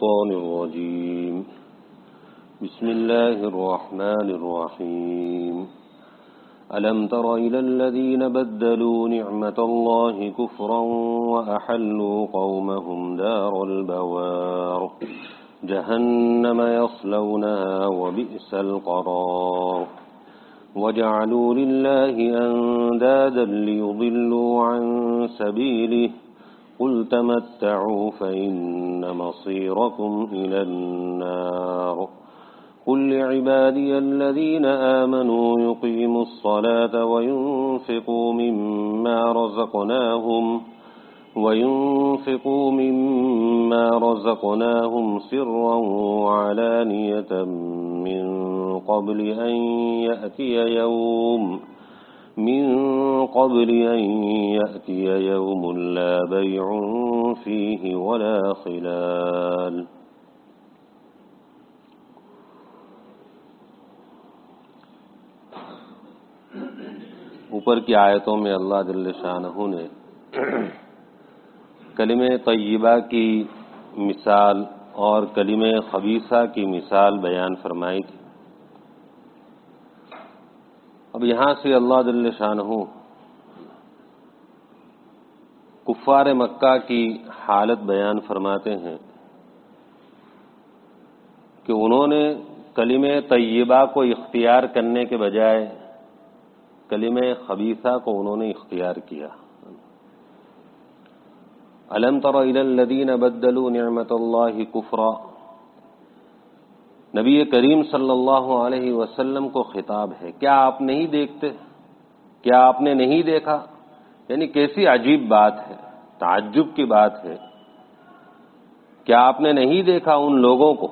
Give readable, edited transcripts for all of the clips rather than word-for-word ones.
الشيطان الرجيم بسم الله الرحمن الرحيم ألم تر إلى الذين بدلوا نعمة الله كفرا وأحلوا قومهم دار البوار جهنم يصلونها وبئس القرار وجعلوا لله أندادا ليضلوا عن سبيله قل تمتعوا فإن مصيركم إلى النار قل لعبادي الذين آمنوا يقيموا الصلاة وينفقوا مما رزقناهم سرا وعلانية من قبل أن يأتي يوم لا بيع فيه ولا خلال اوپر کی آیتوں میں اللہ جل شانہ نے کلمہ طیبہ کی مثال اور کلمہ خبیثہ کی مثال بیان فرمائی تھی۔ اب یہاں سے اللہ جل شانہ کفار مکہ کی حالت بیان فرماتے ہیں کہ انہوں نے کلمہ طیبہ کو اختیار کرنے کے بجائے کلمہ خبیثہ کو انہوں نے اختیار کیا۔ الم تر الی الذین بدلوا نعمت اللہ کفرا، نبی کریم صلی اللہ علیہ وسلم کو خطاب ہے، کیا آپ نہیں دیکھتے، کیا آپ نے نہیں دیکھا؟ یعنی کیسی عجیب بات ہے، تعجب کی بات ہے، کیا آپ نے نہیں دیکھا ان لوگوں کو،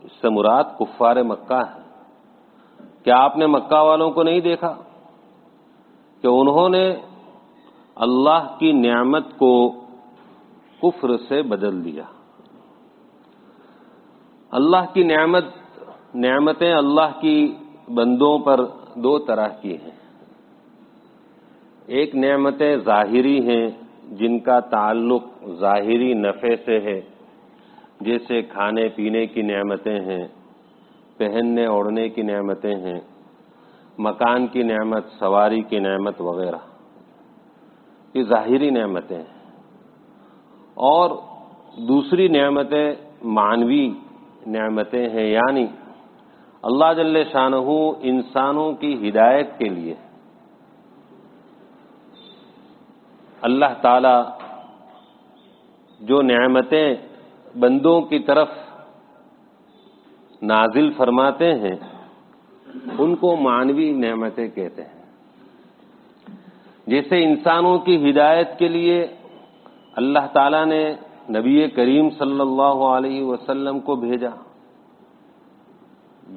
اس سے مراد کفار مکہ ہے، کیا آپ نے مکہ والوں کو نہیں دیکھا کہ انہوں نے اللہ کی نعمت کو کفر سے بدل دیا۔ اللہ کی نعمتیں اللہ کی بندوں پر دو طرح کی ہیں، ایک نعمتیں ظاہری ہیں جن کا تعلق ظاہری نفع سے ہے، جیسے کھانے پینے کی نعمتیں ہیں، پہننے اوڑھنے کی نعمتیں ہیں، مکان کی نعمت، سواری کی نعمت وغیرہ، یہ ظاہری نعمتیں ہیں۔ اور دوسری نعمتیں معنوی نعمتیں ہیں، یعنی اللہ جل شانہ انسانوں کی ہدایت کے لیے اللہ تعالی جو نعمتیں بندوں کی طرف نازل فرماتے ہیں ان کو معنوی نعمتیں کہتے ہیں۔ جیسے انسانوں کی ہدایت کے لیے اللہ تعالیٰ نے نبی کریم صلی اللہ علیہ وسلم کو بھیجا،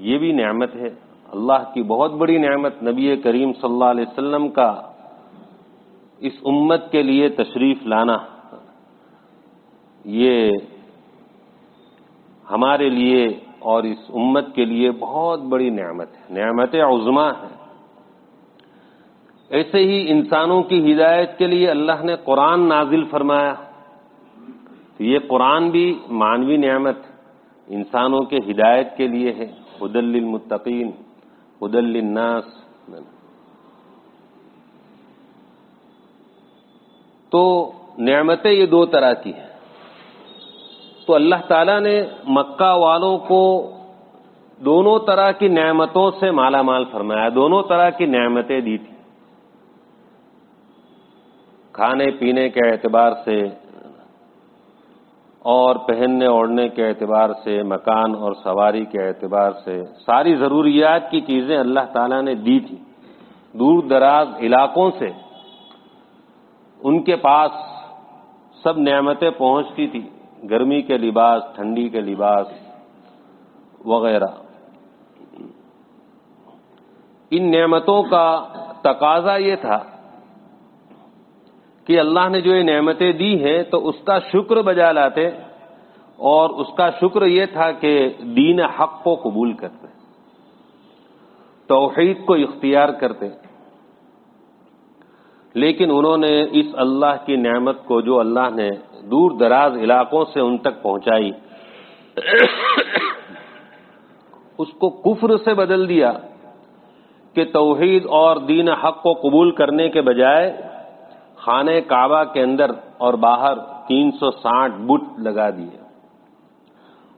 یہ بھی نعمت ہے، اللہ کی بہت بڑی نعمت نبی کریم صلی اللہ علیہ وسلم کا اس امت کے لیے تشریف لانا، یہ ہمارے لیے اور اس امت کے لیے بہت بڑی نعمت ہے، نعمت عظمیٰ ہے۔ ایسے ہی انسانوں کی ہدایت کے لیے اللہ نے قرآن نازل فرمایا، تو یہ قرآن بھی معنوی نعمت انسانوں کے ہدایت کے لیے ہے، ھدی للمتقین، ھدی للناس۔ تو نعمتیں یہ دو طرح کی ہیں۔ تو اللہ تعالیٰ نے مکہ والوں کو دونوں طرح کی نعمتوں سے مالا مال فرمایا، دونوں طرح کی نعمتیں دی تھی، کھانے پینے کے اعتبار سے اور پہننے اوڑھنے کے اعتبار سے، مکان اور سواری کے اعتبار سے، ساری ضروریات کی چیزیں اللہ تعالیٰ نے دی تھی۔ دور دراز علاقوں سے ان کے پاس سب نعمتیں پہنچتی تھی، گرمی کے لباس، ٹھنڈی کے لباس وغیرہ۔ ان نعمتوں کا تقاضا یہ تھا کہ اللہ نے جو یہ نعمتیں دی ہیں تو اس کا شکر بجا لاتے، اور اس کا شکر یہ تھا کہ دین حق کو قبول کرتے، توحید کو اختیار کرتے۔ لیکن انہوں نے اس اللہ کی نعمت کو جو اللہ نے دور دراز علاقوں سے ان تک پہنچائی، اس کو کفر سے بدل دیا کہ توحید اور دین حق کو قبول کرنے کے بجائے خانہ کعبہ کے اندر اور باہر 360 بت لگا دیے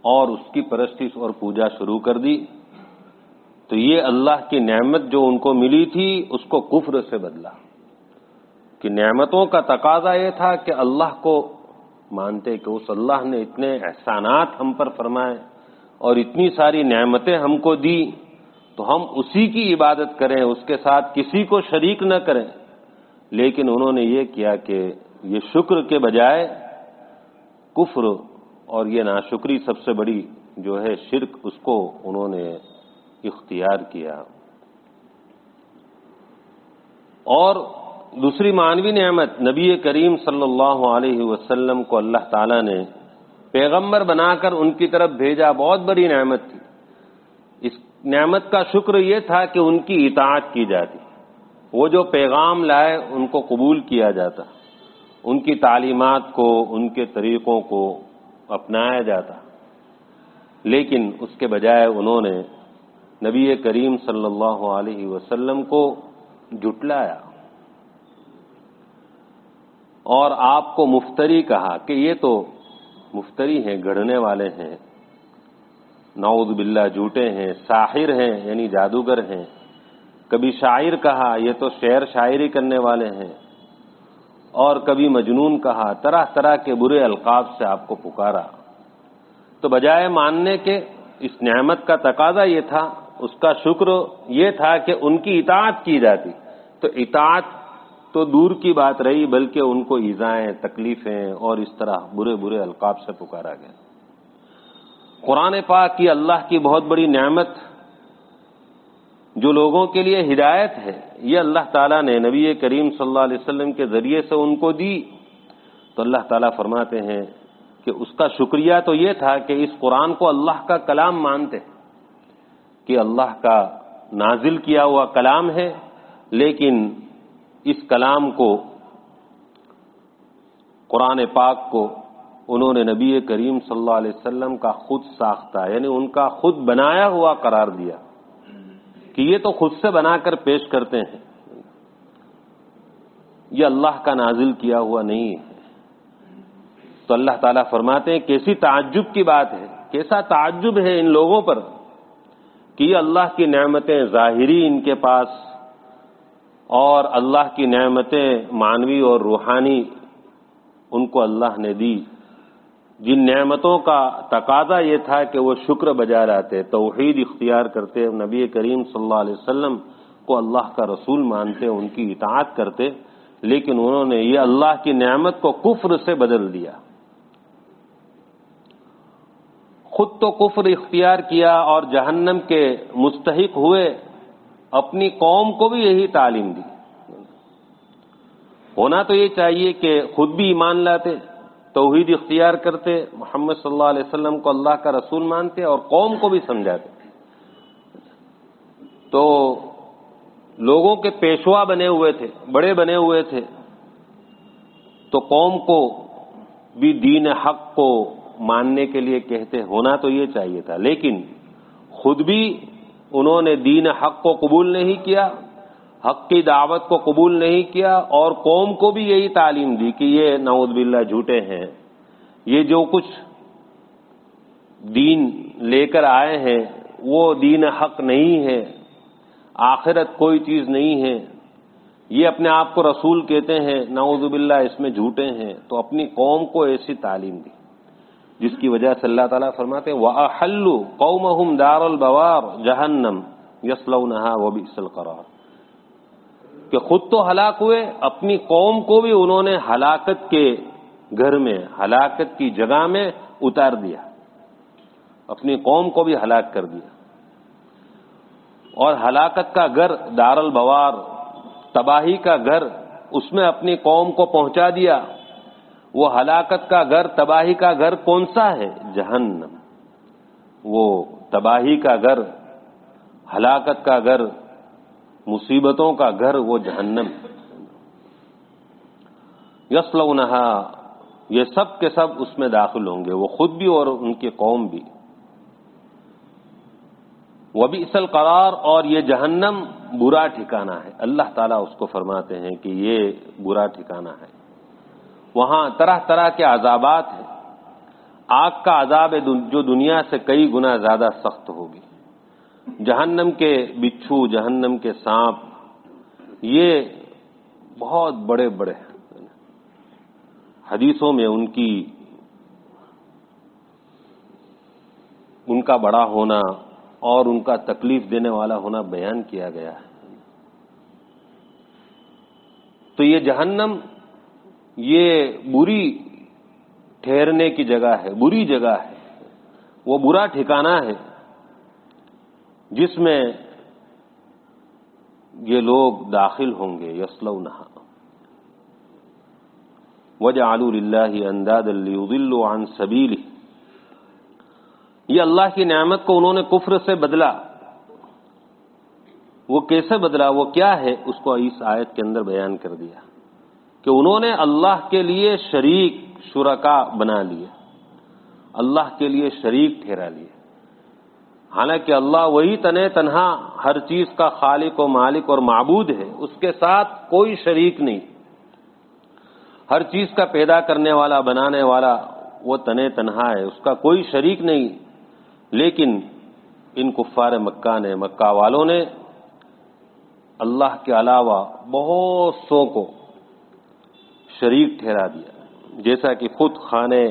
اور اس کی پرستش اور پوجا شروع کر دی. تو یہ اللہ کی نعمت جو ان کو ملی تھی اس کو کفر سے بدلا. کہ نعمتوں کا تقاضا یہ تھا کہ اللہ کو مانتے کہ اس اللہ نے اتنے احسانات ہم پر فرمائے اور اتنی ساری نعمتیں ہم کو دی تو ہم اسی کی عبادت کریں، اس کے ساتھ کسی کو شریک نہ کریں. لیکن انہوں نے یہ کیا کہ یہ شکر کے بجائے کفر اور یہ ناشکری سب سے بڑی جو ہے شرک، اس کو انہوں نے اختیار کیا. اور دوسری معنوی نعمت، نبی کریم صلی اللہ علیہ وسلم کو اللہ تعالیٰ نے پیغمبر بنا کر ان کی طرف بھیجا، بہت بڑی نعمت تھی. اس نعمت کا شکر یہ تھا کہ ان کی اطاعت کی جاتی، وہ جو پیغام لائے ان کو قبول کیا جاتا، ان کی تعلیمات کو، ان کے طریقوں کو اپنایا جاتا. لیکن اس کے بجائے انہوں نے نبی کریم صلی اللہ علیہ وسلم کو جھٹلایا اور آپ کو مفتری کہا کہ یہ تو مفتری ہیں، گڑھنے والے ہیں، نعوذ باللہ جھوٹے ہیں، ساحر ہیں یعنی جادوگر ہیں. کبھی شاعر کہا، یہ تو شعر شاعری کرنے والے ہیں، اور کبھی مجنون کہا، طرح طرح کے برے القاب سے آپ کو پکارا. تو بجائے ماننے کے اس نعمت کا تقاضا یہ تھا، اس کا شکر یہ تھا کہ ان کی اطاعت کی جاتی. تو اطاعت تو دور کی بات رہی، بلکہ ان کو ایذائیں، تکلیفیں اور اس طرح برے برے القاب سے پکارا گیا. قرآن پاک کی اللہ کی بہت بڑی نعمت جو لوگوں کے لیے ہدایت ہے، یہ اللہ تعالیٰ نے نبی کریم صلی اللہ علیہ وسلم کے ذریعے سے ان کو دی. تو اللہ تعالیٰ فرماتے ہیں کہ اس کا شکریہ تو یہ تھا کہ اس قرآن کو اللہ کا کلام مانتے کہ اللہ کا نازل کیا ہوا کلام ہے، لیکن اس کلام کو، قرآن پاک کو انہوں نے نبی کریم صلی اللہ علیہ وسلم کا خود ساختہ یعنی ان کا خود بنایا ہوا قرار دیا کہ یہ تو خود سے بنا کر پیش کرتے ہیں، یہ اللہ کا نازل کیا ہوا نہیں ہے. تو اللہ تعالیٰ فرماتے ہیں کیسی تعجب کی بات ہے، کیسا تعجب ہے ان لوگوں پر کہ یہ اللہ کی نعمتیں ظاہری ان کے پاس اور اللہ کی نعمتیں معنوی اور روحانی ان کو اللہ نے دی، جن نعمتوں کا تقاضا یہ تھا کہ وہ شکر بجا لاتے، توحید اختیار کرتے، نبی کریم صلی اللہ علیہ وسلم کو اللہ کا رسول مانتے، ان کی اطاعت کرتے. لیکن انہوں نے یہ اللہ کی نعمت کو کفر سے بدل دیا. خود تو کفر اختیار کیا اور جہنم کے مستحق ہوئے، اپنی قوم کو بھی یہی تعلیم دی. ہونا تو یہ چاہیے کہ خود بھی ایمان لاتے، توحید اختیار کرتے، محمد صلی اللہ علیہ وسلم کو اللہ کا رسول مانتے اور قوم کو بھی سمجھاتے. تو لوگوں کے پیشوا بنے ہوئے تھے، بڑے بنے ہوئے تھے، تو قوم کو بھی دین حق کو ماننے کے لیے کہتے. ہونا تو یہ چاہیے تھا، لیکن خود بھی انہوں نے دین حق کو قبول نہیں کیا، حق کی دعوت کو قبول نہیں کیا، اور قوم کو بھی یہی تعلیم دی کہ یہ نعوذ باللہ جھوٹے ہیں، یہ جو کچھ دین لے کر آئے ہیں وہ دین حق نہیں ہے، آخرت کوئی چیز نہیں ہے، یہ اپنے آپ کو رسول کہتے ہیں، نعوذ باللہ اس میں جھوٹے ہیں. تو اپنی قوم کو ایسی تعلیم دی جس کی وجہ سے اللہ تعالیٰ فرماتے ہیں وَأَحَلُّوا قَوْمَهُمْ دَارَ الْبَوَارِ جَهَنَّمَ يَصْلَوْنَهَا وَبِئْسَ الْقَرَارُ. کہ خود تو ہلاک ہوئے، اپنی قوم کو بھی انہوں نے ہلاکت کے گھر میں، ہلاکت کی جگہ میں اتار دیا، اپنی قوم کو بھی ہلاک کر دیا. اور ہلاکت کا گھر دار البوار، تباہی کا گھر، اس میں اپنی قوم کو پہنچا دیا. وہ ہلاکت کا گھر، تباہی کا گھر کون سا ہے؟ جہنم. وہ تباہی کا گھر، ہلاکت کا گھر، مصیبتوں کا گھر وہ جہنم. یصلونہا یہ سب کے سب اس میں داخل ہوں گے، وہ خود بھی اور ان کی قوم بھی۔ وبئس القرار، اور یہ جہنم برا ٹھکانہ ہے۔ اللہ تعالیٰ اس کو فرماتے ہیں کہ یہ برا ٹھکانہ ہے، وہاں طرح طرح کے عذابات ہیں۔ آگ کا عذاب ہے جو دنیا سے کئی گنا زیادہ سخت ہوگی۔ جہنم کے بچھو، جہنم کے سانپ، یہ بہت بڑے بڑے ہیں۔ حدیثوں میں ان کا بڑا ہونا اور ان کا تکلیف دینے والا ہونا بیان کیا گیا ہے۔ تو یہ جہنم یہ بری ٹھہرنے کی جگہ ہے، بری جگہ ہے، وہ برا ٹھکانہ ہے جس میں یہ لوگ داخل ہوں گے۔ یصلونہا وجعلوا للہ اندادا لیضلوا عن سبیلہ، یہ اللہ کی نعمت کو انہوں نے کفر سے بدلا۔ وہ کیسے بدلا، وہ کیا ہے، اس کو اس آیت کے اندر بیان کر دیا کہ انہوں نے اللہ کے لیے شریک، شرکا بنا لیے، اللہ کے لیے شریک ٹھہرا لیے، حالانکہ اللہ وہی تنہا ہر چیز کا خالق و مالک اور معبود ہے، اس کے ساتھ کوئی شریک نہیں، ہر چیز کا پیدا کرنے والا، بنانے والا وہ تنہا ہے، اس کا کوئی شریک نہیں۔ لیکن ان کفار مکہ نے، مکہ والوں نے اللہ کے علاوہ بہت سو کو شریک ٹھہرا دیا، جیسا کہ خود خانے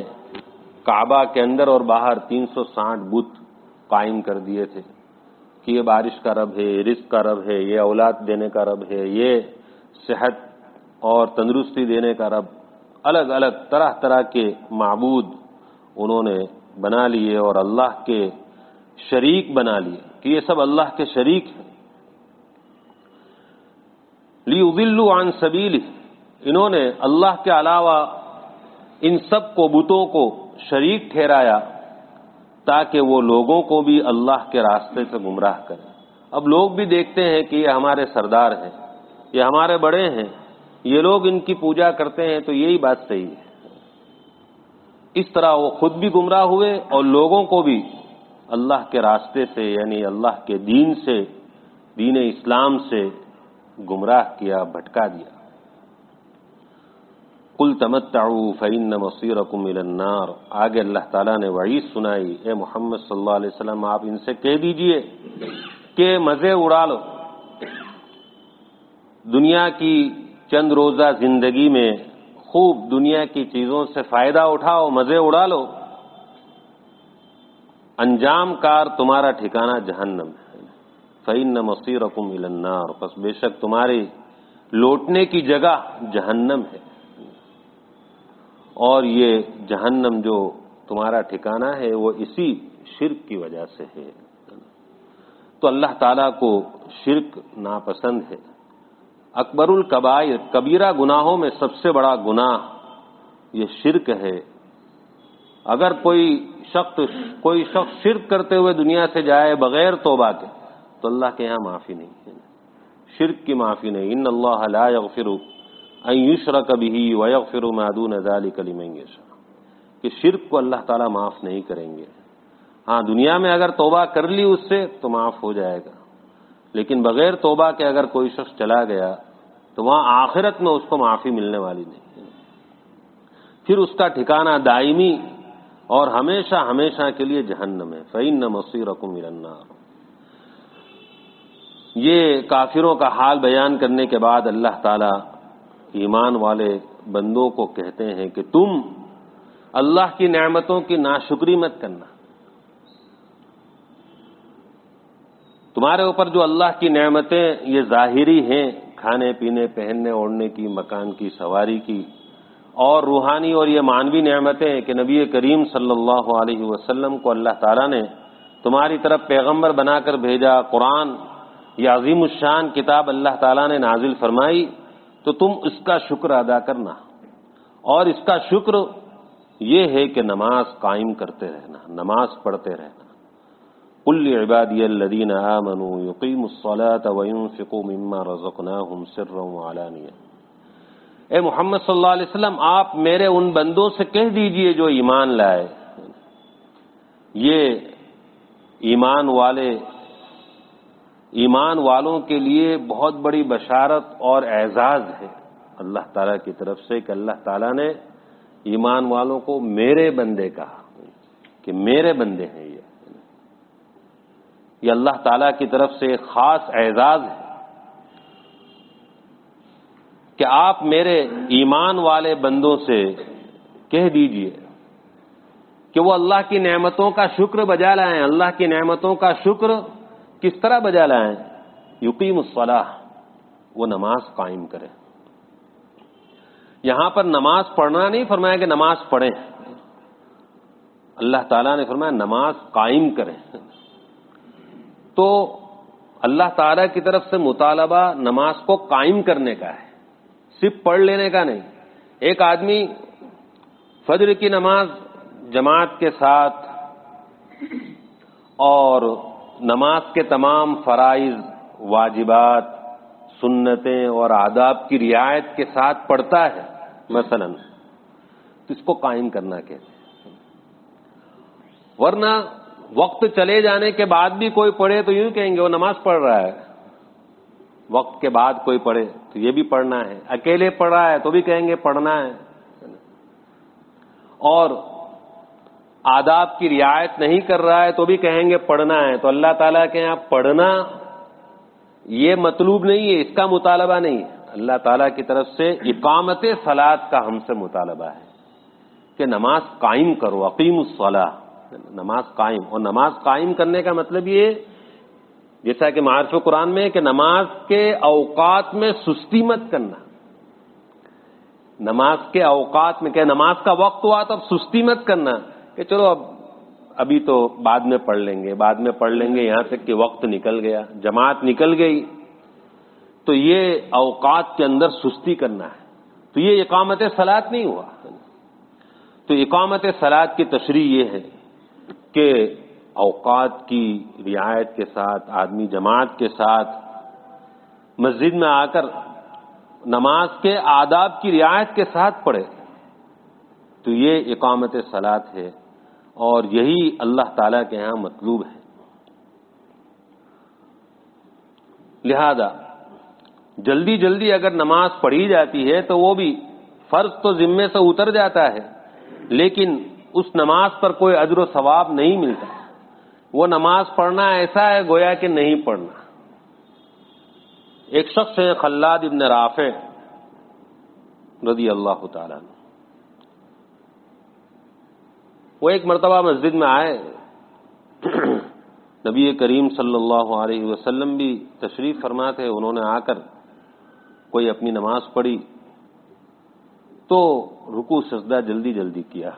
کعبہ کے اندر اور باہر 360 بت قائم کر دیے تھے کہ یہ بارش کا رب ہے، یہ رزق کا رب ہے، یہ اولاد دینے کا رب ہے، یہ صحت اور تندرستی دینے کا رب، الگ الگ طرح طرح کے معبود انہوں نے بنا لیے اور اللہ کے شریک بنا لیے کہ یہ سب اللہ کے شریک ہیں۔ لیضلوا عن سبیلہ، انہوں نے اللہ کے علاوہ ان سب کو، بتوں کو شریک ٹھہرایا تاکہ وہ لوگوں کو بھی اللہ کے راستے سے گمراہ کریں۔ اب لوگ بھی دیکھتے ہیں کہ یہ ہمارے سردار ہیں، یہ ہمارے بڑے ہیں، یہ لوگ ان کی پوجا کرتے ہیں، تو یہی بات صحیح ہے۔ اس طرح وہ خود بھی گمراہ ہوئے اور لوگوں کو بھی اللہ کے راستے سے، یعنی اللہ کے دین سے، دین اسلام سے گمراہ کیا، بھٹکا دیا۔ قل تمتعوا فإن مصيركم إلى النار، آگے اللہ تعالیٰ نے وعید سنائی، اے محمد صلی اللہ علیہ وسلم آپ ان سے کہہ دیجئے کہ مزے اڑا لو، دنیا کی چند روزہ زندگی میں خوب دنیا کی چیزوں سے فائدہ اٹھاؤ، مزے اڑا لو، انجام کار تمہارا ٹھکانہ جہنم ہے۔ فإن مصيركم إلى النار، پس بے شک تمہاری لوٹنے کی جگہ جہنم ہے، اور یہ جہنم جو تمہارا ٹھکانہ ہے وہ اسی شرک کی وجہ سے ہے۔ تو اللہ تعالیٰ کو شرک ناپسند ہے۔ اکبر الکبائر، کبیرہ گناہوں میں سب سے بڑا گناہ یہ شرک ہے۔ اگر کوئی شخص شرک کرتے ہوئے دنیا سے جائے بغیر توبہ کے تو اللہ کے یہاں معافی نہیں ہے، شرک کی معافی نہیں۔ ان اللہ لا یغفر ان یشرک بہ ویغفر ما دون ذلک لمن یشاء، کہ شرک کو اللہ تعالیٰ معاف نہیں کریں گے۔ ہاں دنیا میں اگر توبہ کر لی اس سے تو معاف ہو جائے گا، لیکن بغیر توبہ کے اگر کوئی شخص چلا گیا تو وہاں آخرت میں اس کو معافی ملنے والی نہیں ہے، پھر اس کا ٹھکانہ دائمی اور ہمیشہ ہمیشہ کے لیے جہنم ہے۔ فإن مصيركم إلى النار۔ یہ کافروں کا حال بیان کرنے کے بعد اللہ تعالیٰ ایمان والے بندوں کو کہتے ہیں کہ تم اللہ کی نعمتوں کی ناشکری مت کرنا، تمہارے اوپر جو اللہ کی نعمتیں یہ ظاہری ہیں، کھانے پینے، پہننے اوڑھنے کی، مکان کی، سواری کی، اور روحانی اور یہ معنوی نعمتیں ہیں کہ نبی کریم صلی اللہ علیہ وسلم کو اللہ تعالیٰ نے تمہاری طرف پیغمبر بنا کر بھیجا، قرآن یہ عظیم الشان کتاب اللہ تعالیٰ نے نازل فرمائی، تو تم اس کا شکر ادا کرنا، اور اس کا شکر یہ ہے کہ نماز قائم کرتے رہنا، نماز پڑھتے رہنا۔ قل لعبادی الذین آمنوا یقیموا الصلاة وینفقوا مما رزقناہم سرا وعلانیہ، اے محمد صلی اللہ علیہ وسلم آپ میرے ان بندوں سے کہہ دیجئے جو ایمان لائے. یہ ایمان والوں کے لیے بہت بڑی بشارت اور اعزاز ہے اللہ تعالیٰ کی طرف سے کہ اللہ تعالیٰ نے ایمان والوں کو میرے بندے کہا کہ میرے بندے ہیں. یہ اللہ تعالیٰ کی طرف سے ایک خاص اعزاز ہے کہ آپ میرے ایمان والے بندوں سے کہہ دیجئے کہ وہ اللہ کی نعمتوں کا شکر بجا لائیں. اللہ کی نعمتوں کا شکر کس طرح بجا لائیں؟ یقیم الصلاۃ، وہ نماز قائم کریں. یہاں پر نماز پڑھنا نہیں فرمایا کہ نماز پڑھیں، اللہ تعالیٰ نے فرمایا نماز قائم کریں. تو اللہ تعالیٰ کی طرف سے مطالبہ نماز کو قائم کرنے کا ہے، صرف پڑھ لینے کا نہیں. ایک آدمی فجر کی نماز جماعت کے ساتھ اور نماز کے تمام فرائض، واجبات، سنتیں اور آداب کی رعایت کے ساتھ پڑھتا ہے مثلا، تو اس کو قائم کرنا کہتے ہیں. ورنہ وقت چلے جانے کے بعد بھی کوئی پڑھے تو یوں کہیں گے وہ نماز پڑھ رہا ہے. وقت کے بعد کوئی پڑھے تو یہ بھی پڑھنا ہے. اکیلے پڑھ رہا ہے تو بھی کہیں گے پڑھنا ہے. اور آداب کی رعایت نہیں کر رہا ہے تو بھی کہیں گے پڑھنا ہے. تو اللہ تعالیٰ کے یہاں پڑھنا یہ مطلوب نہیں ہے، اس کا مطالبہ نہیں ہے. اللہ تعالیٰ کی طرف سے اقامت صلاۃ کا ہم سے مطالبہ ہے کہ نماز قائم کرو، اقیم الصلاۃ، نماز قائم. اور نماز قائم کرنے کا مطلب یہ جیسا کہ معارف قرآن میں ہے کہ نماز کے اوقات میں سستی مت کرنا. نماز کے اوقات میں کہ نماز کا وقت ہوا تو اب سستی مت کرنا کہ چلو ابھی تو بعد میں پڑھ لیں گے یہاں تک کہ وقت نکل گیا، جماعت نکل گئی. تو یہ اوقات کے اندر سستی کرنا ہے، تو یہ اقامت صلاۃ نہیں ہوا. تو اقامت صلاۃ کی تشریح یہ ہے کہ اوقات کی رعایت کے ساتھ آدمی جماعت کے ساتھ مسجد میں آ کر نماز کے آداب کی رعایت کے ساتھ پڑھے. تو یہ اقامت صلاۃ ہے اور یہی اللہ تعالیٰ کے ہاں مطلوب ہے. لہذا جلدی جلدی اگر نماز پڑھی جاتی ہے تو وہ بھی فرض تو ذمے سے اتر جاتا ہے، لیکن اس نماز پر کوئی اجر و ثواب نہیں ملتا. وہ نماز پڑھنا ایسا ہے گویا کہ نہیں پڑھنا. ایک شخص ہے خلاد ابن رافع رضی اللہ تعالیٰ عنہ. وہ ایک مرتبہ مسجد میں آئے، نبی کریم صلی اللہ علیہ وسلم بھی تشریف فرما تھے. انہوں نے آ کر کوئی اپنی نماز پڑھی تو رکوع سجدہ جلدی جلدی کیا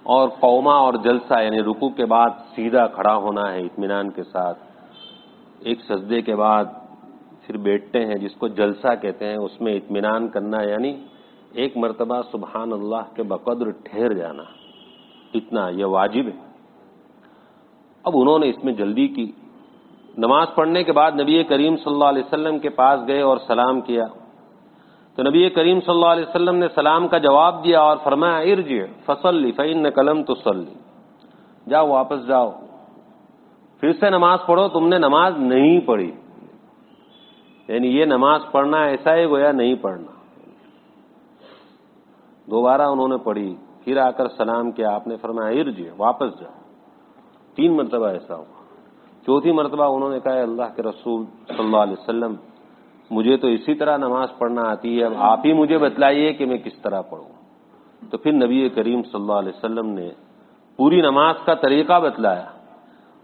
اور قوما اور جلسہ یعنی رکوع کے بعد سیدھا کھڑا ہونا ہے اطمینان کے ساتھ. ایک سجدے کے بعد پھر بیٹھتے ہیں جس کو جلسہ کہتے ہیں، اس میں اطمینان کرنا یعنی ایک مرتبہ سبحان اللہ کے بقدر ٹھہر جانا، اتنا یہ واجب ہے. اب انہوں نے اس میں جلدی کی. نماز پڑھنے کے بعد نبی کریم صلی اللہ علیہ وسلم کے پاس گئے اور سلام کیا. تو نبی کریم صلی اللہ علیہ وسلم نے سلام کا جواب دیا اور فرمایا ارجع فصلی فإنک لم تصلی، جاؤ واپس جاؤ، پھر سے نماز پڑھو، تم نے نماز نہیں پڑھی. یعنی یہ نماز پڑھنا ایسا ہی گویا نہیں پڑھنا. دوبارہ انہوں نے پڑھی، پھر آ کر سلام کیا، آپ نے فرمایا ارجع، واپس جاؤ. 3 مرتبہ ایسا ہوا. چوتھی مرتبہ انہوں نے کہا اللہ کے رسول صلی اللہ علیہ وسلم مجھے تو اسی طرح نماز پڑھنا آتی ہے، اب آپ ہی مجھے بتلائیے کہ میں کس طرح پڑھوں. تو پھر نبی کریم صلی اللہ علیہ وسلم نے پوری نماز کا طریقہ بتلایا.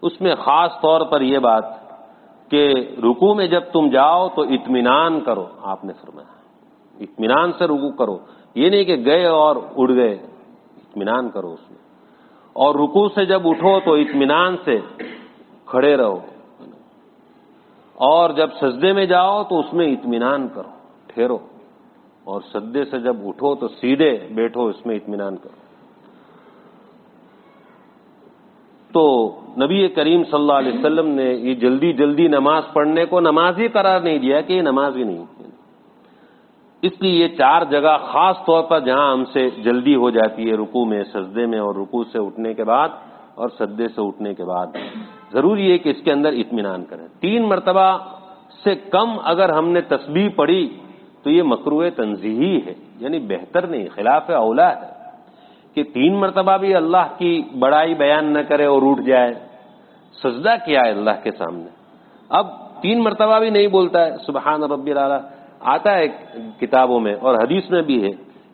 اس میں خاص طور پر یہ بات کہ رکوع میں جب تم جاؤ تو اطمینان کرو. آپ نے فرمایا اطمینان سے رکوع کرو، یہ نہیں کہ گئے اور اڑ گئے، اطمینان کرو اس میں. اور رکوع سے جب اٹھو تو اطمینان سے کھڑے رہو، اور جب سجدے میں جاؤ تو اس میں اطمینان کرو، ٹھہرو. اور سجدے سے جب اٹھو تو سیدھے بیٹھو، اس میں اطمینان کرو. تو نبی کریم صلی اللہ علیہ وسلم نے یہ جلدی جلدی نماز پڑھنے کو نماز ہی قرار نہیں دیا کہ یہ نماز ہی نہیں. اس لیے یہ 4 جگہ خاص طور پر جہاں ہم سے جلدی ہو جاتی ہے، رکوع میں، سجدے میں، اور رکوع سے اٹھنے کے بعد اور سجدے سے اٹھنے کے بعد، ضروری ہے کہ اس کے اندر اطمینان کریں۔ 3 مرتبہ سے کم اگر ہم نے تسبیح پڑھی تو یہ مکروہ تنزیہی ہے، یعنی بہتر نہیں، خلاف اولا ہے کہ 3 مرتبہ بھی اللہ کی بڑائی بیان نہ کرے اور اٹھ جائے۔ سجدہ کیا ہے اللہ کے سامنے، اب 3 مرتبہ بھی نہیں بولتا ہے سبحان ربی الاعلیٰ۔ آتا ہے کتابوں میں اور حدیث میں بھی ہے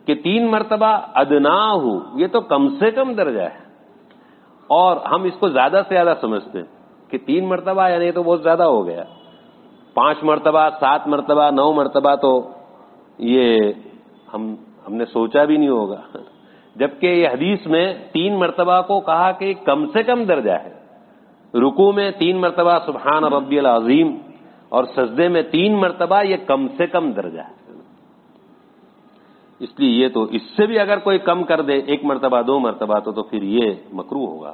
کہ 3 مرتبہ ادناہ، یہ تو کم سے کم درجہ ہے، اور ہم اس کو زیادہ سے زیادہ سمجھتے ہیں کہ 3 مرتبہ یعنی تو بہت زیادہ ہو گیا، 5 مرتبہ، 7 مرتبہ، 9 مرتبہ تو یہ ہم نے سوچا بھی نہیں ہوگا، جبکہ یہ حدیث میں 3 مرتبہ کو کہا کہ کم سے کم درجہ ہے۔ رکوع میں 3 مرتبہ سبحان ربی العظیم اور سجدے میں 3 مرتبہ، یہ کم سے کم درجہ ہے۔ اس لیے یہ تو اس سے بھی اگر کوئی کم کر دے 1 مرتبہ 2 مرتبہ تو پھر یہ مکروہ ہوگا۔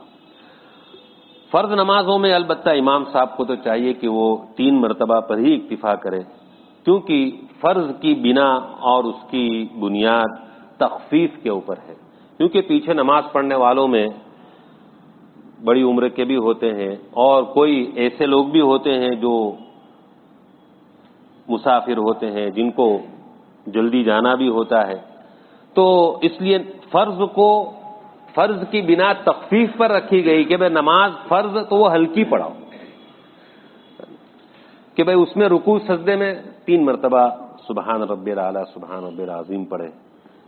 فرض نمازوں میں البتہ امام صاحب کو تو چاہیے کہ وہ 3 مرتبہ پر ہی اکتفا کرے، کیونکہ فرض کی بنا اور اس کی بنیاد تخفیف کے اوپر ہے، کیونکہ پیچھے نماز پڑھنے والوں میں بڑی عمر کے بھی ہوتے ہیں اور کوئی ایسے لوگ بھی ہوتے ہیں جو مسافر ہوتے ہیں، جن کو جلدی جانا بھی ہوتا ہے، تو اس لیے فرض کی بنا تخفیف پر رکھی گئی کہ بھئی نماز فرض تو وہ ہلکی پڑھاؤ، کہ بھئی اس میں رکوع سجدے میں 3 مرتبہ سبحان ربی الاعلیٰ سبحان ربی العظیم پڑھے،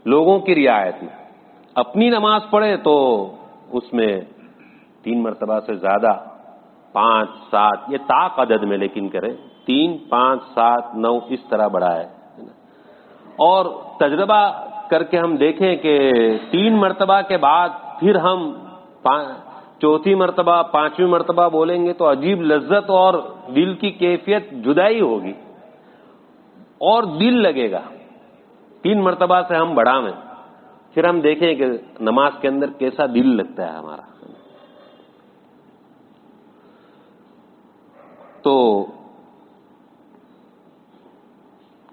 لوگوں کی رعایت میں۔ اپنی نماز پڑھے تو اس میں 3 مرتبہ سے زیادہ، 5 7 یہ طاق عدد میں لیکن کرے، 3 5 7 9 اس طرح بڑھائے، اور تجربہ کر کے ہم دیکھیں کہ 3 مرتبہ کے بعد پھر ہم 4تھی مرتبہ 5ویں مرتبہ بولیں گے تو عجیب لذت اور دل کی کیفیت جدائی ہوگی اور دل لگے گا۔ 3 مرتبہ سے ہم بڑھائیں، پھر ہم دیکھیں کہ نماز کے اندر کیسا دل لگتا ہے ہمارا۔ تو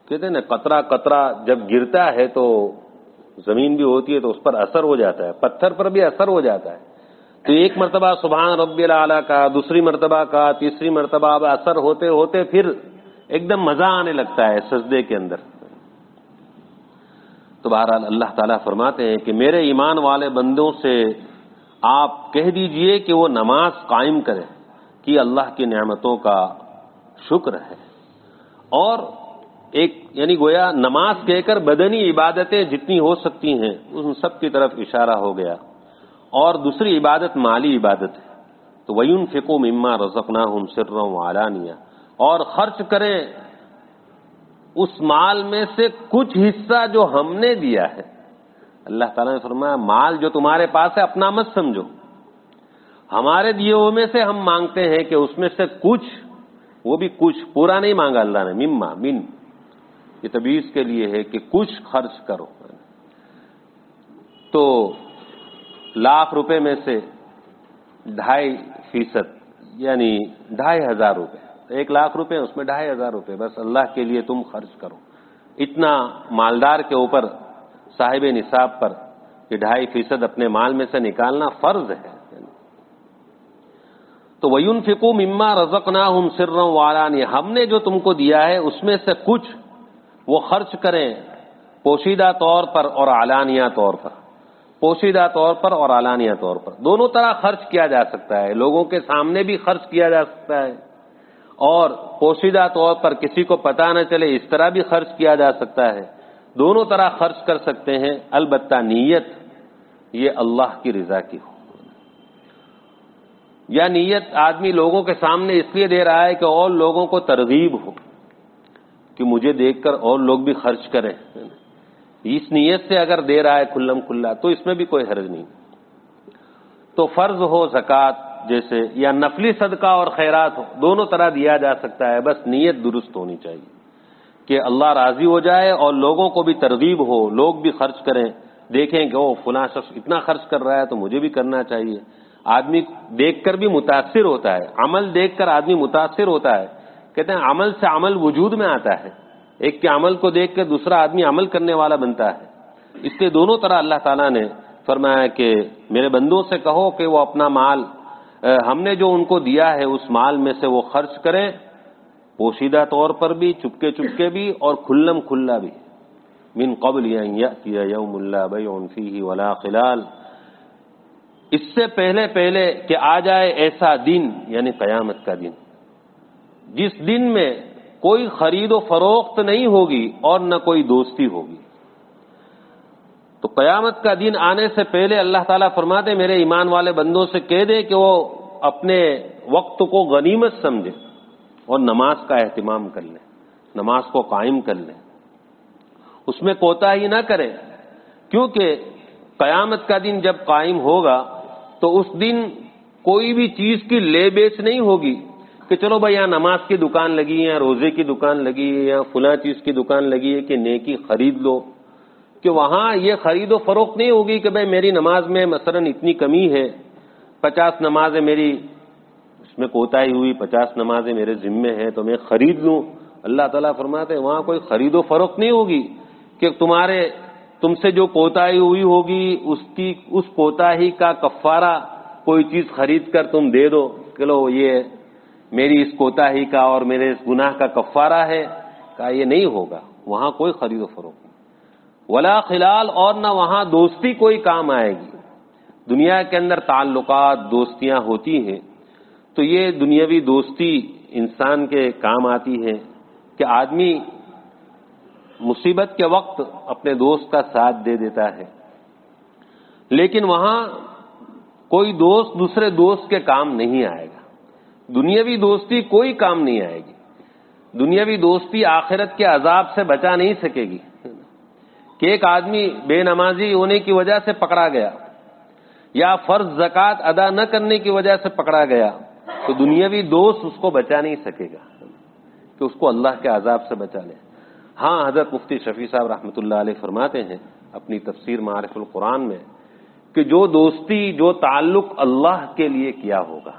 کہتے ہیں نا قطرہ قطرہ جب گرتا ہے تو زمین بھی ہوتی ہے تو اس پر اثر ہو جاتا ہے، پتھر پر بھی اثر ہو جاتا ہے۔ تو 1 مرتبہ سبحان ربی الاعلیٰ کا، دوسری مرتبہ کا، تیسری مرتبہ، اب اثر ہوتے ہوتے پھر ایک دم مزہ آنے لگتا ہے سجدے کے اندر۔ تو بہرحال اللہ تعالیٰ فرماتے ہیں کہ میرے ایمان والے بندوں سے آپ کہہ دیجئے کہ وہ نماز قائم کرے کہ اللہ کی نعمتوں کا شکر ہے، اور ایک یعنی گویا نماز کہہ کر بدنی عبادتیں جتنی ہو سکتی ہیں ان سب کی طرف اشارہ ہو گیا، اور دوسری عبادت مالی عبادت ہے، تو وَيُنْفِقُوا مِمَّا رَزَقْنَاهُمْ سِرًّا وَعَلَانِيَةً، اور خرچ کریں اس مال میں سے کچھ حصہ جو ہم نے دیا ہے۔ اللہ تعالیٰ نے فرمایا مال جو تمہارے پاس ہے اپنا مت سمجھو، ہمارے دیے ہوئے میں سے ہم مانگتے ہیں کہ اس میں سے کچھ، وہ بھی کچھ، پورا نہیں مانگا اللہ نے، مما من، یہ تبعیض کے لیے ہے کہ کچھ خرچ کرو۔ تو 1,00,000 روپے میں سے 2.5% یعنی 2,500 روپے، 1,00,000 روپے اس میں 2,500 روپے بس اللہ کے لیے تم خرچ کرو۔ اتنا مالدار کے اوپر، صاحب نصاب پر یہ 2.5% اپنے مال میں سے نکالنا فرض ہے۔ تو وَيُنْفِقُوا مِمَّا رَزَقْنَاهُمْ سِرًّا وَعَلَانِيَةً، ہم نے جو تم کو دیا ہے اس میں سے کچھ وہ خرچ کریں پوشیدہ طور پر اور علانیہ طور پر، پوشیدہ طور پر اور علانیہ طور پر، دونوں طرح خرچ کیا جا سکتا ہے، لوگوں کے سامنے بھی خرچ کیا جا سکتا ہے اور پوشیدہ طور پر کسی کو پتہ نہ چلے اس طرح بھی خرچ کیا جا سکتا ہے، دونوں طرح خرچ کر سکتے ہیں، البتہ نیت یہ اللہ کی رضا کی ہو، یا نیت آدمی لوگوں کے سامنے اس لیے دے رہا ہے کہ اور لوگوں کو ترغیب ہو کہ مجھے دیکھ کر اور لوگ بھی خرچ کریں، اس نیت سے اگر دے رہا ہے کھلم کھلا تو اس میں بھی کوئی حرج نہیں۔ تو فرض ہو زکوٰۃ جیسے، یا نفلی صدقہ اور خیرات ہو، دونوں طرح دیا جا سکتا ہے، بس نیت درست ہونی چاہیے کہ اللہ راضی ہو جائے اور لوگوں کو بھی ترغیب ہو، لوگ بھی خرچ کریں، دیکھیں کہ وہ فلاں شخص اتنا خرچ کر رہا ہے تو مجھے بھی کرنا چاہیے۔ آدمی دیکھ کر بھی متاثر ہوتا ہے، عمل دیکھ کر آدمی متاثر ہوتا ہے، کہتے ہیں عمل سے عمل وجود میں آتا ہے، ایک کے عمل کو دیکھ کے دوسرا آدمی عمل کرنے والا بنتا ہے. اس لیے دونوں طرح اللہ تعالیٰ نے فرمایا کہ میرے بندوں سے کہو کہ وہ اپنا مال ہم نے جو ان کو دیا ہے اس مال میں سے وہ خرچ کریں، پوشیدہ طور پر بھی، چپکے چپکے بھی، اور کھلم کھلا بھی. من قبل ان یأتی یوم لا بیع فیہ ولا خلال، اس سے پہلے کہ آ جائے ایسا دن، یعنی قیامت کا دن، جس دن میں کوئی خرید و فروخت نہیں ہوگی اور نہ کوئی دوستی ہوگی. تو قیامت کا دن آنے سے پہلے اللہ تعالیٰ فرماتے میرے ایمان والے بندوں سے کہہ دے کہ وہ اپنے وقت کو غنیمت سمجھے اور نماز کا اہتمام کر لیں، نماز کو قائم کر لیں، اس میں کوتاہی نہ کریں. کیونکہ قیامت کا دن جب قائم ہوگا تو اس دن کوئی بھی چیز کی لے بیچ نہیں ہوگی کہ چلو بھائی یہاں نماز کی دکان لگی ہے، روزے کی دکان لگی ہے، یا فلاں چیز کی دکان لگی ہے کہ نیکی خرید لو. کہ وہاں یہ خرید و فروخت نہیں ہوگی کہ بھائی میری نماز میں مثلا اتنی کمی ہے، 50 نمازیں میری اس میں کوتاہی ہوئی، 50 نمازیں میرے ذمے ہیں تو میں خرید لوں. اللہ تعالیٰ فرماتے ہیں وہاں کوئی خرید و فروخت نہیں ہوگی کہ تم سے جو کوتاہی ہوئی ہوگی اس کوتاہی کا کفارہ کوئی چیز خرید کر تم دے دو کہ لو یہ میری اس کوتاہی کا اور میرے اس گناہ کا کفارہ ہے. کہا یہ نہیں ہوگا، وہاں کوئی خرید و فروخت نہیں. ولا خلال، اور نہ وہاں دوستی کوئی کام آئے گی. دنیا کے اندر تعلقات، دوستیاں ہوتی ہیں تو یہ دنیاوی دوستی انسان کے کام آتی ہے کہ آدمی مصیبت کے وقت اپنے دوست کا ساتھ دے دیتا ہے، لیکن وہاں کوئی دوست دوسرے دوست کے کام نہیں آئے گا. دنیاوی دوستی کوئی کام نہیں آئے گی. دنیاوی دوستی آخرت کے عذاب سے بچا نہیں سکے گی. کہ ایک آدمی بے نمازی ہونے کی وجہ سے پکڑا گیا یا فرض زکوٰۃ ادا نہ کرنے کی وجہ سے پکڑا گیا تو دنیاوی دوست اس کو بچا نہیں سکے گا کہ اس کو اللہ کے عذاب سے بچا لے. ہاں حضرت مفتی شفیع صاحب رحمۃ اللہ علیہ فرماتے ہیں اپنی تفسیر معارف القرآن میں کہ جو دوستی، جو تعلق اللہ کے لیے کیا ہوگا،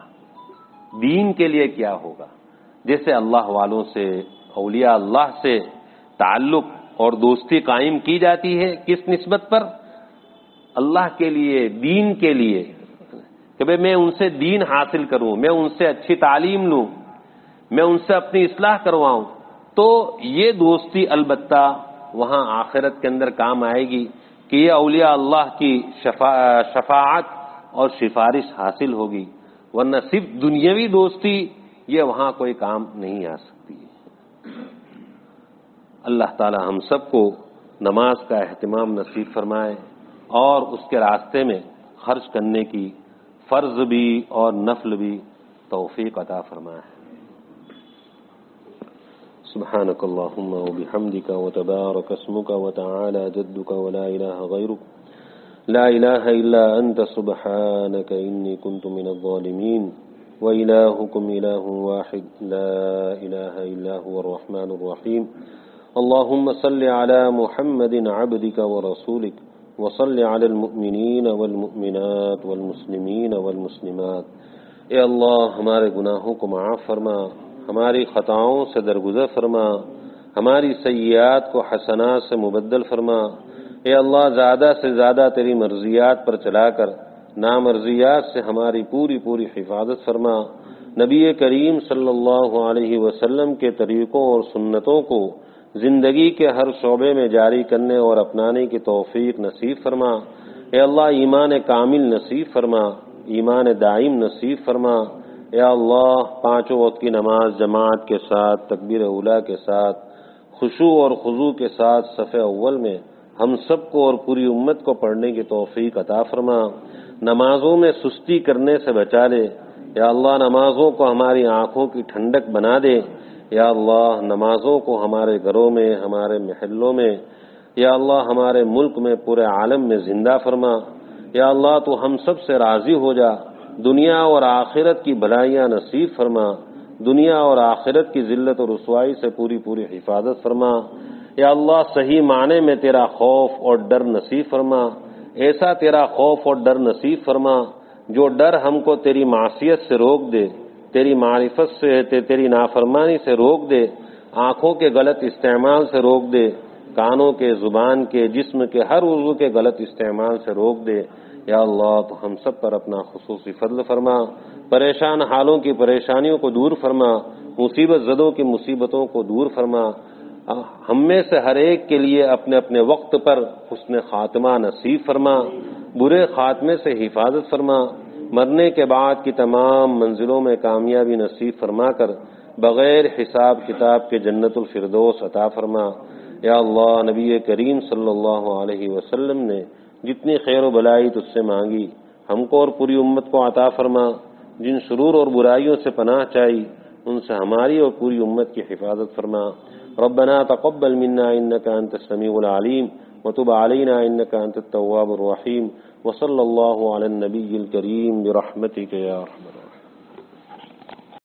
دین کے لیے کیا ہوگا، جیسے اللہ والوں سے، اولیاء اللہ سے تعلق اور دوستی قائم کی جاتی ہے کس نسبت پر؟ اللہ کے لیے، دین کے لیے، کہ بھئی میں ان سے دین حاصل کروں، میں ان سے اچھی تعلیم لوں، میں ان سے اپنی اصلاح کرواؤں. تو یہ دوستی البتہ وہاں آخرت کے اندر کام آئے گی کہ یہ اولیاء اللہ کی شفاعت اور سفارش حاصل ہوگی، ورنہ صرف دنیاوی دوستی یہ وہاں کوئی کام نہیں آ سکتی. اللہ تعالی ہم سب کو نماز کا اہتمام نصیب فرمائے اور اس کے راستے میں خرچ کرنے کی فرض بھی اور نفل بھی توفیق عطا فرمائے. سبحانك اللهم وبحمدك وتبارك اسمك وتعالى جدك ولا إله غيرك لا إله إلا أنت سبحانك إني كنت من الظالمين وإلهكم إله واحد لا إله إلا هو الرحمن الرحيم. اللهم صل على محمد عبدك ورسولك وصل على المؤمنين والمؤمنات والمسلمين والمسلمات. اے اللہ ہمارے گناہوں کو معاف فرما، ہماری خطاؤں سے درگزر فرما، ہماری سیئات کو حسنات سے مبدل فرما. اے اللہ زیادہ سے زیادہ تیری مرضیات پر چلا کر نامرضیات سے ہماری پوری حفاظت فرما. نبی کریم صلی اللہ علیہ وسلم کے طریقوں اور سنتوں کو زندگی کے ہر شعبے میں جاری کرنے اور اپنانے کی توفیق نصیب فرما. اے اللہ ایمان کامل نصیب فرما، ایمان دائم نصیب فرما. اے اللہ 5 وقت کی نماز جماعت کے ساتھ، تکبیر اولیٰ کے ساتھ، خشوع اور خضوع کے ساتھ صف اول میں ہم سب کو اور پوری امت کو پڑھنے کی توفیق عطا فرما. نمازوں میں سستی کرنے سے بچا لے. یا اللہ نمازوں کو ہماری آنکھوں کی ٹھنڈک بنا دے. یا اللہ نمازوں کو ہمارے گھروں میں، ہمارے محلوں میں، یا اللہ ہمارے ملک میں، پورے عالم میں زندہ فرما. یا اللہ تو ہم سب سے راضی ہو جا، دنیا اور آخرت کی بھلائیاں نصیب فرما، دنیا اور آخرت کی ذلت و رسوائی سے پوری حفاظت فرما. یا اللہ صحیح معنی میں تیرا خوف اور ڈر نصیب فرما. ایسا تیرا خوف اور ڈر نصیب فرما جو ڈر ہم کو تیری معصیت سے روک دے، تیری معرفت سے، تیری نافرمانی سے روک دے، آنکھوں کے غلط استعمال سے روک دے، کانوں کے، زبان کے، جسم کے ہر عضو کے غلط استعمال سے روک دے۔ یا اللہ تو ہم سب پر اپنا خصوصی فضل فرما، پریشان حالوں کی پریشانیوں کو دور فرما، مصیبت زدوں کی مصیبتوں کو دور فرما، ہم میں سے ہر ایک کے لیے اپنے اپنے وقت پر حسن خاتمہ نصیب فرما، برے خاتمے سے حفاظت فرما، مرنے کے بعد کی تمام منزلوں میں کامیابی نصیب فرما کر بغیر حساب کتاب کے جنت الفردوس عطا فرما۔ یا اللہ نبی کریم صلی اللہ علیہ وسلم نے جتنی خیر و بلائی تجھ سے مانگی ہم کو اور پوری امت کو عطا فرما، جن شرور اور برائیوں سے پناہ چاہی ان سے ہماری اور پوری امت کی حفاظت فرما۔ ربنا تقبل منا انك انت السميع العليم وتب علينا انك انت التواب الرحيم وصلى الله على النبي الكريم برحمتك يا ارحم الراحمين۔